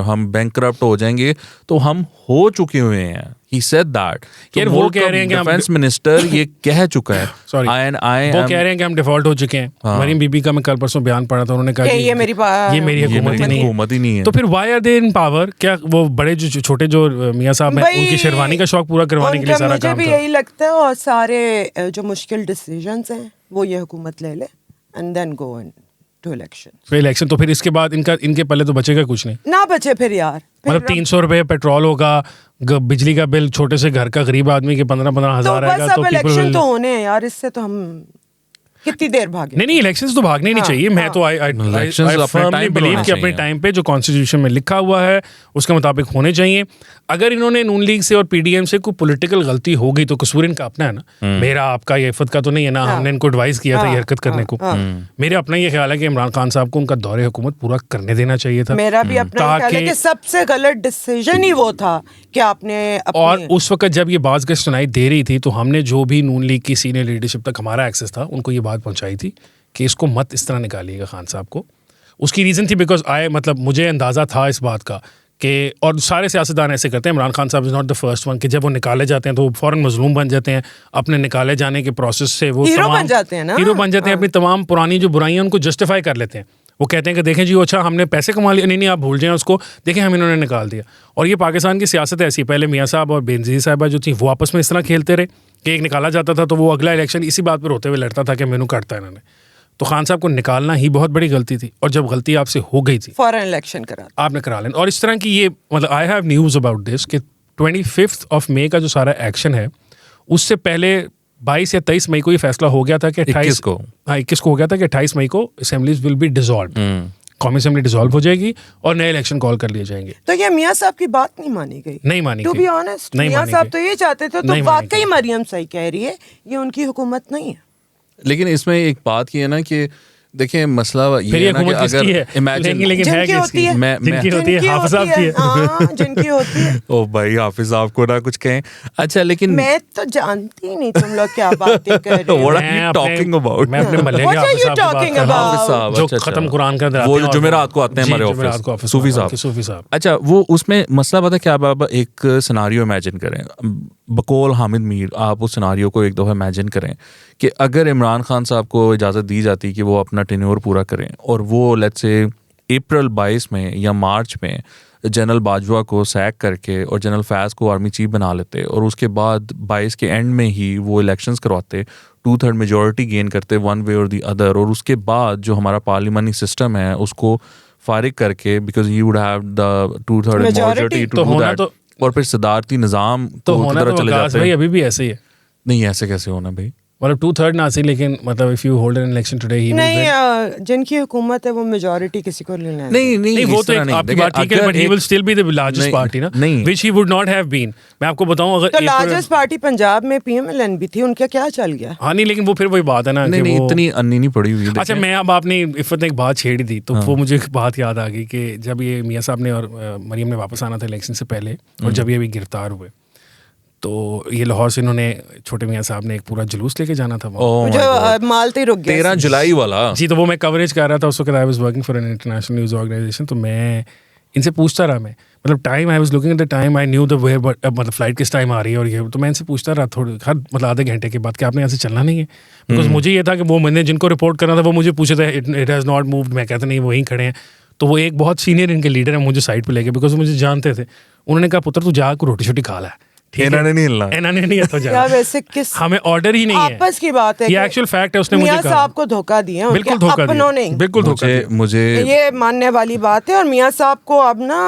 हम बैंकरप्ट हो जाएंगे, तो हम हो चुके हुए हैं। He said that. यार वो कह रहे हैं कि डिफेंस मिनिस्टर ये कह चुका है। सॉरी, वो कह रहे हैं कि हम डिफॉल्ट हो चुके हैं। मरीम बीबी का मैं कल परसों बयान पढ़ा था, उन्होंने कहा कि ये मेरी हुकूमत ही नहीं है। तो फिर why are they in power? क्या वो बड़े जो छोटे जो मियां साहब हैं उनकी शेरवानी का शौक पूरा करवाने के लिए सारा काम था? मुझे भी यही लगता है, और सारे जो मुश्किल डिसीजंस हैं वो ये हुकूमत ले ले and then go to election. तो फिर इसके बाद इनके पहले तो बचेगा कुछ नहीं ना बचे फिर यार। मतलब 300 रुपए पेट्रोल होगा, बिजली का बिल छोटे से घर का गरीब आदमी के 15-15 हजार आएगा। तो इलेक्शन तो होने हैं यार, इससे तो हम कितनी देर भागे? नहीं इलेक्शंस तो भागने नहीं चाहिए। मैं तो आई फर्मली बिलीव कि अपने टाइम पे जो कॉन्स्टिट्यूशन में लिखा हुआ है उसके मुताबिक होने चाहिए। अगर इन्होंने नून लीग से और पीडीएम से कोई पॉलिटिकल गलती हो गई तो कसूर इनका अपना है ना, मेरा आपका ये इफ़त का तो नहीं है ना। हमने इनको एडवाइस किया था ये हरकत करने को। मेरा अपना ये ख्याल है कि इमरान खान साहब को उनका दौरे हुकूमत पूरा करने देना चाहिए था। मेरा भी अपना ख्याल है कि सबसे गलत डिसीजन ही वो था कि आपने और उस वक्त जब ये बात सुनाई दे रही थी तो हमने जो भी नून लीग की सीनियर लीडरशिप तक हमारा एक्सेस था उनको ये बात पहुंचाई थी कि इसको मत इस तरह निकालिएगा खान साहब को। उसकी रीज़न थी बिकॉज मतलब मुझे अंदाज़ा था इस बात का कि, और सारे सियासतदान ऐसे करते हैं, इमरान खान साहब is not the first one, कि जब वो निकाले जाते हैं तो वो फ़ौरन मजलूम बन जाते हैं। अपने निकाले जाने के प्रोसेस से वो हीरो बन जाते हैं ना, हीरो बन जाते हैं। अपनी तमाम पुरानी जो बुराइयां उनको जस्टिफाई कर लेते हैं। वो कहते हैं कि देखें जी, अच्छा हमने पैसे कमा लिए, नहीं आप भूल जाएं उसको, देखें हम इन्होंने निकाल दिया। और ये पाकिस्तान की सियासत ऐसी, पहले मियाँ साहब और बेनज़ीर साहबा जो थी वो आपस में इस तरह खेलते रहे कि एक निकाला जाता था तो वो अगला इलेक्शन इसी बात पर होते हुए लड़ता था कि मैनू काटता है इन्होंने। तो खान साहब को निकालना ही बहुत बड़ी गलती थी, और जब गलती आपसे हो गई थी फौरन इलेक्शन करा, आपने करा लेना। और इस तरह की ये मतलब I have news about this कि 25 मई का जो सारा एक्शन है उससे पहले 22 या 23 मई को ये फैसला हो गया था कि 21 को हो गया था कि 28 मई को असेंबलीज विल बी डिसॉल्व, कौमी असेंबली डिसॉल्व हो जाएगी और नए इलेक्शन कॉल कर लिए जाएंगे। तो ये मियाँ साहब की बात नहीं मानी गई, नहीं मानी टू बी ऑनेस्ट। मियाँ साहब तो ये चाहते थे, तो वाकई मरियम सही कह रही है, ये उनकी हुकूमत नहीं है। लेकिन इसमें एक बात की है ना कि देखिए मसला ये है ना कि अगर इमेजिन लेकिन है किसकी? जिनकी होती है हाफिज साहब की है, जिनकी होती है। ओ भाई हाफिज साहब को ना कुछ कहें। अच्छा लेकिन मैं तो जानती ही नहीं तुम लोग क्या बातें कर रहे हो। What are you talking about? मैं अपने महल्ले के हाफिज साहब जो खत्म कुरान का वो जो जुमेरात को आते हैं हमारे ऑफिस, सूफी साहब। अच्छा वो उसमें मसला पता क्या, आप एक सिनारियो इमेजिन करें बकौल हामिद मीर, आप उस सिनारियो को एक दफ़ा इमेजिन करें कि अगर इमरान खान साहब को इजाज़त दी जाती कि वो अपना टेन्योर पूरा करें और वो लेट्स से अप्रैल 22 में या मार्च में जनरल बाजवा को सैक करके और जनरल फैज़ को आर्मी चीफ बना लेते और उसके बाद 22 के एंड में ही वो इलेक्शंस करवाते, 2/3 मेजॉरिटी गेन करते वन वे और दी अदर, और उसके बाद जो हमारा पार्लियामानी सिस्टम है उसको फारिग करके because he would have the 2/3 majority to do that, और फिर सदारती निज़ाम तो होना तो चले जाते हैं। अभी भी ऐसे ही है। नहीं ऐसे कैसे होना भाई, मतलब 2/3 ना सही, लेकिन मतलब if you hold an election today he नहीं, जिनकी हुकूमत है वो मेजॉरिटी किसी को लेना है। नहीं वो तो आपकी बात ठीक है, but he will still be the largest party ना, which he would not have been. मैं आपको बताऊं अगर तो लार्जेस्ट पार्टी पंजाब में पीएमएलएन भी थी, उनका क्या चल गया? हाँ नहीं, लेकिन वो फिर वही बात है ना कि वो इतनी अन्नी नहीं पड़ी हुई। अच्छा मैं अब आपने इफ़त ने एक बात छेड़ी थी तो वो मुझे एक बात याद आ गई कि जब ये मियाँ साहब ने और मरियम ने वापस आना था इलेक्शन से पहले, और जब ये भी गिरफ्तार हुए तो ये लाहौर से इन्होंने छोटे मियाँ साहब ने एक पूरा जुलूस लेके जाना था जो मालती रुक गया 13 जुलाई वाला। जी तो वो मैं कवरेज कर रहा था उस वक्त, I was working for an international news organisation. तो मैं इनसे पूछता रहा, मैं मतलब time I was looking at the time, I knew the where, but मतलब फ्लाइट किस टाइम आ रही है और ये, तो मैं इनसे पूछता रहा थोड़ी हर मतलब आधे घंटे के बाद कि आपने यहाँ से चलना नहीं है, बिकॉज मुझे ये था कि वो मैंने जिनको रिपोर्ट करना था वो मुझे पूछे थे इट हैज़ नॉट मूव्ड, मैं कहता नहीं वहीं खड़े हैं। तो वो एक बहुत सीनियर इनके लीडर है मुझे साइड पे लेके, बिकॉज मुझे जानते थे, उन्होंने कहा पुत्र तू जाकर रोटी छोटी खा ला, इन्होंने नहीं हिलना, इन्होंने नहीं तो यार वैसे किस हमें ऑर्डर ही नहीं है, आपस की बात है, ये एक्चुअल फैक्ट है। उसने मुझे कहा साहब को धोखा दिया, बिल्कुल धोखा दिया, बिल्कुल धोखा दिया, मुझे ये मानने वाली बात है। और मियाँ साहब को अब ना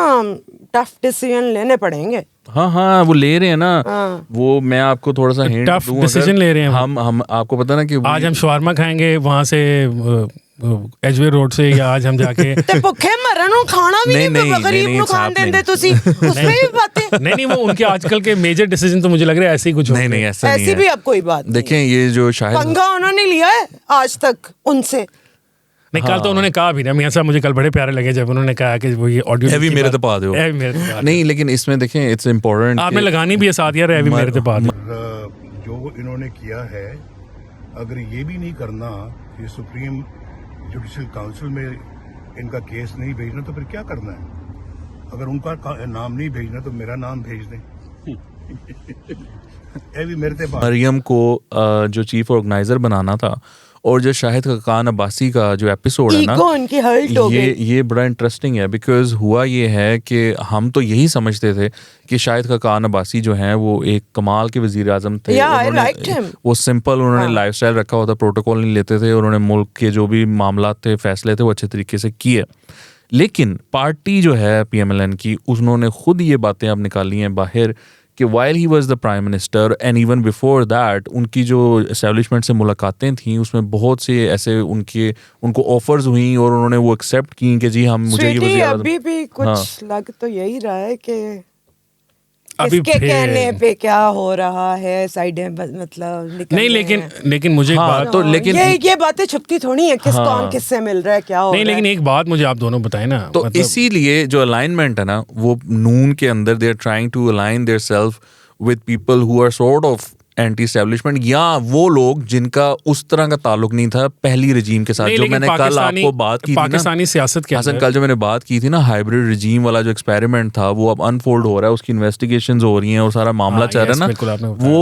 टफ डिसीजन लेने पड़ेंगे। हाँ वो ले रहे हैं ना, वो मैं आपको थोड़ा सा हिंट टफ डिसीजन ले रहे हैं हम आपको पता ना कि आज हम शवारमा खाएंगे वहां से एजवे रोड से, या आज हम जाके ते भुखे मरन नु खाना भी नहीं गरीब नु खान देंदे तुसी, उसमें भी बातें नहीं वो उनके आजकल के मेजर डिसीजन तो मुझे लग रहा है ऐसे ही कुछ नहीं ऐसा नहीं है, ऐसी भी अब कोई बात देखें ये जो शायद पंगा उन्होंने लिया है आज तक उनसे नहीं। कल तो उन्होंने कहा भी ना, मियाँ साहब मुझे कल बड़े प्यारे लगे जब उन्होंने कहा कि वो ये ऑडियो हैवी मेरे तो पा दो नहीं, लेकिन इसमें देखें इट्स इम्पोर्टेंट, आपने लगानी भी है साथ यार हैवी मेरे तो पा दो। जो इन्होंने किया है, अगर ये भी नहीं करना, ये सुप्रीम जुडिशल काउंसिल में इनका केस नहीं भेजना तो फिर क्या करना है? अगर उनका नाम नहीं भेजना तो मेरा नाम भेज दें। ये भी मेरे ते मरियम को जो चीफ ऑर्गेनाइजर बनाना था, और जो शाहिद खान अब्बासी का जो एपिसोड है ना, ईगो उनकी हर्ट हो गई। ये बड़ा इंटरेस्टिंग है, बिकॉज हुआ ये है कि हम तो यही समझते थे कि शाहिद खान अब्बासी जो हैं वो एक कमाल के वजीर आजम थे। Yeah, I liked him. वो सिंपल, उन्होंने लाइफस्टाइल रखा होता, प्रोटोकॉल नहीं लेते थे, उन्होंने मुल्क के जो भी मामला थे, फैसले थे, वो अच्छे तरीके से किए। लेकिन पार्टी जो है PMLN की, उन्होंने खुद ये बातें अब निकाली हैं बाहर कि while he was the prime minister and even before that, उनकी जो एस्टेब्लिशमेंट से मुलाकातें थी उसमें बहुत से ऐसे उनको ऑफर्स हुई और उन्होंने वो एक्सेप्ट की कि जी हम मुझे ये वज़ीर आज़म। अभी भी कुछ लग तो यही रहा है कि अभी इसके कहने पे क्या हो रहा है, साइडें मतलब निकल नहीं, रहे हैं। लेकिन मुझे एक बात तो लेकिन ये बातें छुपती थोड़ी है, किस कौन किससे मिल रहा है, क्या हो नहीं, रहा लेकिन है। एक बात मुझे आप दोनों बताएं ना, तो मतलब इसीलिए जो अलाइनमेंट है ना, वो नून के अंदर they are trying to align their self with people who are sort of anti establishment, या वो लोग जिनका उस तरह का ताल्लुक नहीं था पहली रजीम के साथ। नहीं, जो लेकिन मैंने कल आपको बात की थी ना, पाकिस्तानी सियासत के हसन, अंदर कल जो मैंने बात की थी ना, हाइब्रिड रजीम वाला जो एक्सपेरिमेंट था वो अब अनफोल्ड हो रहा है, उसकी इन्वेस्टिगेशंस हो रही हैं और सारा मामला हाँ, चल रहा yes, है ना, बिल्कुल आपने बताया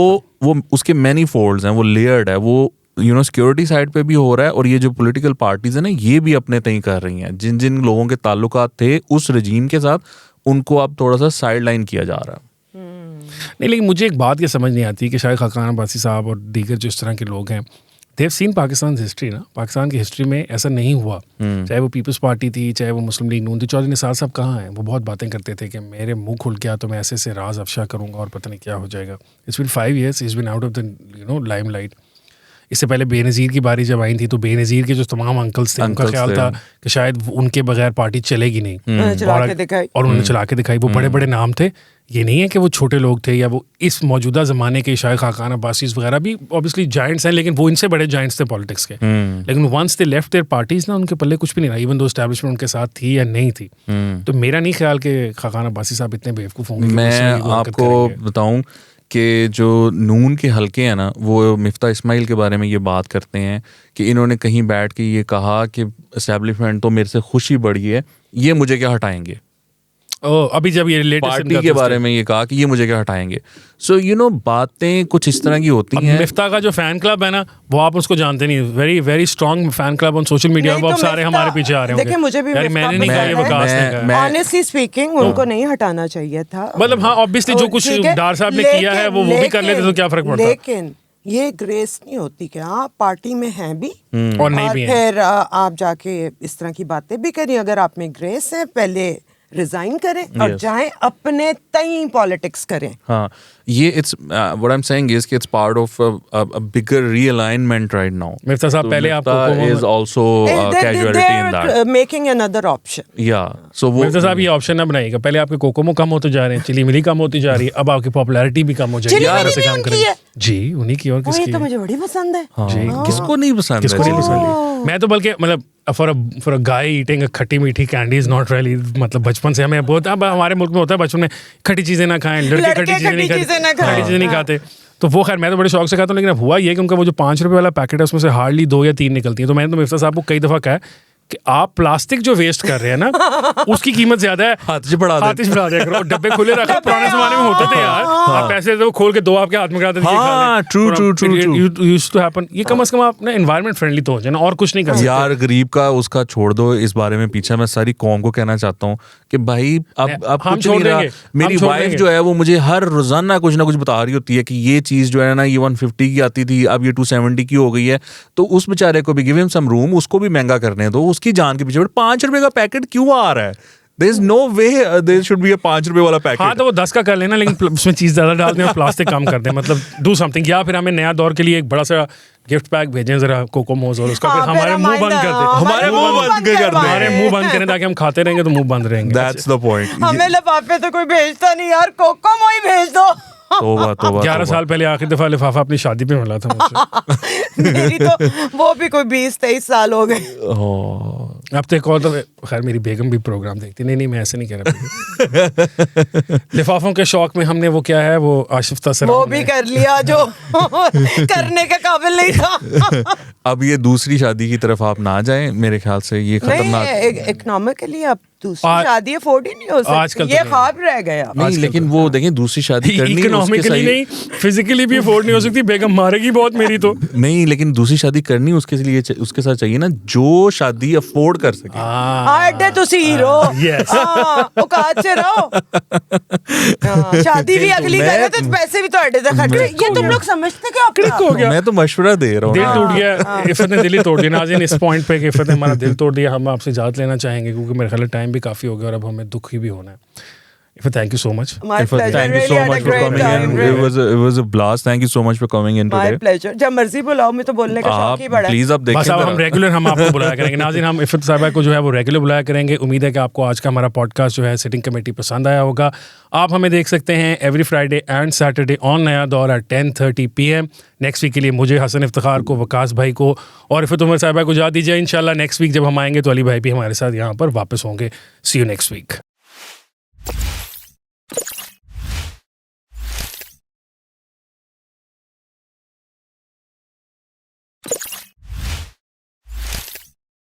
वो उसके मैनी फोल्ड्स हैं, वो लेयर्ड है, वो सिक्योरिटी साइड पे भी हो रहा है, और ये जो पॉलिटिकल पार्टीज है ना, ये भी अपने तय कर रही हैं। जिन जिन लोगों के ताल्लुकात थे उस रजीम के साथ, उनको अब थोड़ा सा साइड लाइन किया जा रहा है। नहीं, लेकिन मुझे एक बात ये समझ नहीं आती कि शायद खान अब्बासी साहब और दीगर जो इस तरह के लोग हैं, देव सीन पाकिस्तान हिस्ट्री ना, पाकिस्तान की हिस्ट्री में ऐसा नहीं हुआ। चाहे वो पीपल्स पार्टी थी, चाहे वो मुस्लिम लीग नून थी, चौधरी निसार साहब कहाँ हैं? वो बहुत बातें करते थे कि मेरे मुंह खुल गया तो मैं ऐसे से राज अफशा करूंगा और पता नहीं क्या हो जाएगा। It's been 5 years, it's been out of the limelight. इससे पहले बेनज़ीर की बारी जब आई थी तो बेनज़ीर के जो तमाम अंकल्स थे, उनका ख्याल था कि शायद उनके बगैर पार्टी चलेगी नहीं, चला के दिखाई, और उन्होंने चला के दिखाई। वो बड़े बड़े नाम थे, ये नहीं है कि वो छोटे लोग थे, या वो इस मौजूदा ज़माने के शायद खान अब्बासी वगैरह भी ऑब्वियसली जाइंट्स हैं, लेकिन वो इनसे बड़े जाइंट्स थे पॉलिटिक्स के। लेकिन once they left their parties ना, उनके पल्ले कुछ भी नहीं रहा, इवन दो एस्टैब्लिशमेंट उनके साथ थी या नहीं थी। तो मेरा नहीं ख्याल कि खान अब्बासी साहब इतने बेवकूफ़ होंगे। मैं आपको बताऊं कि जो नून के हलके हैं ना, वो मिफ्ता इस्माइल के बारे में ये बात करते हैं कि इन्होंने कहीं बैठ के ये कहा कि एस्टैब्लिशमेंट तो मेरे से खुशी बढ़ी है, ये मुझे क्या हटाएंगे। अभी जब ये लेटेस्ट पार्टी के बारे में ये कहा कि ये मुझे क्या हटाएंगे। सो बातें कुछ इस तरह की होती हैं। मिफ्ता का जो फैन क्लब है ना, वो आप उसको जानते नहीं, very very strong fan club on social media, वो अब सारे हमारे पीछे आ रहे होंगे। देखिए, मुझे भी यार मैंने नहीं कहा, ये बकवास नहीं कहा। ऑनेस्टली स्पीकिंग उनको नहीं हटाना चाहिए था। मतलब हाँ, ऑब्वियसली जो कुछ डार साहब ने किया है वो भी कर लेते तो क्या फर्क पड़ता। लेकिन ये ग्रेस नहीं होती कि आप पार्टी में हैं भी और नहीं भी हैं, फिर आप जाके इस तरह की बातें भी करिए। अगर आप में ग्रेस है, पहले रिजाइन करें और जाएं अपने तई पॉलिटिक्स करें। हाँ, ये it's what I am saying is कि it's part of a bigger realignment right now. Miftah साहब पहले आपको is also casualty in that, making another option. या सो वो मिफ्ता साहब ये ऑप्शन ना बनाइएगा। पहले आपके कोकोमो कम होते जा रहे हैं, चिली मिली कम होती जा रही है, अब आपकी पॉपुलैरिटी भी कम हो जाएगी। चिली मिली ऐसे भी काम उनकी करेंगे है। जी, उन्हीं की और ये किसकी तो है? मुझे बड़ी पसंद है। जी, किसको नहीं पसंद किसको नहीं है? पसंद? मैं तो बल्कि मतलब फॉर अ गाय ईटिंग खट्टी मीठी कैंडी इज नॉट रियली, मतलब बचपन से हमें बहुत, अब हमारे मुल्क में होता है बचपन में खट्टी चीजें ना खाएं, लड़के खट्टी चीजें नहीं खाते, तो वो खैर मैं तो बड़े शौक से खाता हूँ। लेकिन अब हुआ ये कि उनका वो जो 5 रुपए वाला पैकेट है उसमें से हार्डली 2 या 3 निकलती है। तो मैंने तो मिफ्ता साहब को कई दफा कहा कि आप प्लास्टिक जो वेस्ट कर रहे हैं ना, उसकी कीमत ज्यादा है, हाथ से बढ़ा दिया करो, डब्बे खुले रखो। पुराने जमाने में होते थे यार, आप पैसे दे खोल के 2 आपके हाथ में कराते थे। हाँ, true. Used to happen. ये कम से कम आप ना एनवायरनमेंट फ्रेंडली तो हो जाए ना, और कुछ नहीं कर सकते यार गरीब का उसका छोड़ दो, इस बारे में पीछे मैं सारी कौम को कहना चाहता हूँ कि भाई अब हम कुछ छोड़ नहीं रहा। देंगे, मेरी वाइफ जो है वो मुझे हर रोजाना कुछ ना कुछ बता रही होती है कि ये चीज जो है ना, ये 150 की आती थी, अब ये 270 की हो गई है। तो उस बेचारे को भी गिव हिम सम रूम, उसको भी महंगा करने दो, उसकी जान के पीछे 5 रुपए का पैकेट क्यों आ रहा है? There is no way there should be a 5 रुपए वाला पैकेट। हाँ, तो वो 10 का कर लेना, लेकिन उसमें चीज ज्यादा डाल दें और प्लास्टिक कम कर दें, मतलब डू समथिंग। या फिर हमें नया दौर के लिए एक बड़ा सा गिफ्ट पैक भेजें जरा कोकोमोज, और उसका फिर हमारे मुंह बंद कर दें, हमारे मुंह बंद करें ताकि हम खाते रहेंगे तो मुंह बंद रहेंगे। That's the point। हमें लिफाफे तो कोई भेजता नहीं यार, कोकोमो ही भेज दो। तोबा 11 साल पहले आखिरी दफा लिफाफा अपनी शादी पे मिला था मुझसे। मेरी तो वो भी कोई 20-23 साल हो गए। अब तो एक और, खैर मेरी बेगम भी प्रोग्राम देखती, नहीं मैं ऐसे नहीं कह रहा। लिफाफों के शौक में हमने वो क्या है, वो आशिफ्ता सर वो भी कर लिया जो करने के काबिल नहीं था। अब ये दूसरी शादी की तरफ आप ना जाएं, मेरे ख्याल से ये खतरनाक नहीं, इकोनॉमिकली अब दूसरी शादी अफोर्ड ही नहीं हो सकती, ये ख्वाब रह गया। नहीं, लेकिन वो देखें दूसरी शादी करनी इकोनॉमिकली नहीं, फिजिकली भी अफोर्ड नहीं हो सकती, बेगम मारेगी बहुत मेरी तो। नहीं, लेकिन दूसरी शादी करनी उसके लिए उसके साथ चाहिए ना जो शादी अफोर्ड कर सके। आडे तुसी हीरो, औकात से रहो। शादी भी अगली करे तो पैसे भी तो आडे से खर्च। ये तुम लोग समझते क्या? क्लिक हो गया, मैं तो मशवरा दे रहा हूँ। दिल टूट गया, इफ़त ने दिल ही तोड़ दिया। नाज़रीन, इस पॉइंट पे कि इफ़त ने हमारा दिल तोड़ दिया, हम आपसे इजाज़त लेना चाहेंगे क्योंकि मेरे ख्याल टाइम भी काफ़ी हो गया और अब हमें दुखी भी होना है। Iffat, thank you so much. My pleasure. Thank you Really so had much a for great coming time. in. It was a blast. Thank you so much for coming in My today. pleasure. जब मर्जी बुलाओ, मैं तो बोलने का शौक ही बड़ा है। प्लीज अब बस देखें अब हम रेगुलर हम आपको बुलाया करेंगे। नाज़रीन, हम इफ़त साहिबा को जो है वो रेगुलर बुलाया करेंगे। उम्मीद है कि आपको आज का हमारा पॉडकास्ट जो है सिटिंग कमेटी पसंद आया होगा। आप हमें देख सकते हैं every Friday and Saturday on नया दौर एट 10:30 PM। नेक्स्ट वीक के लिए मुझे, हसन इफ्तिखार को, वकास भाई को और इफ़त उमर साहिबा को जा दीजिए। इंशाल्लाह नेक्स्ट वीक जब हम आएंगे तो अली भाई भी हमारे साथ यहाँ पर वापस होंगे। सी यू नेक्स्ट वीक।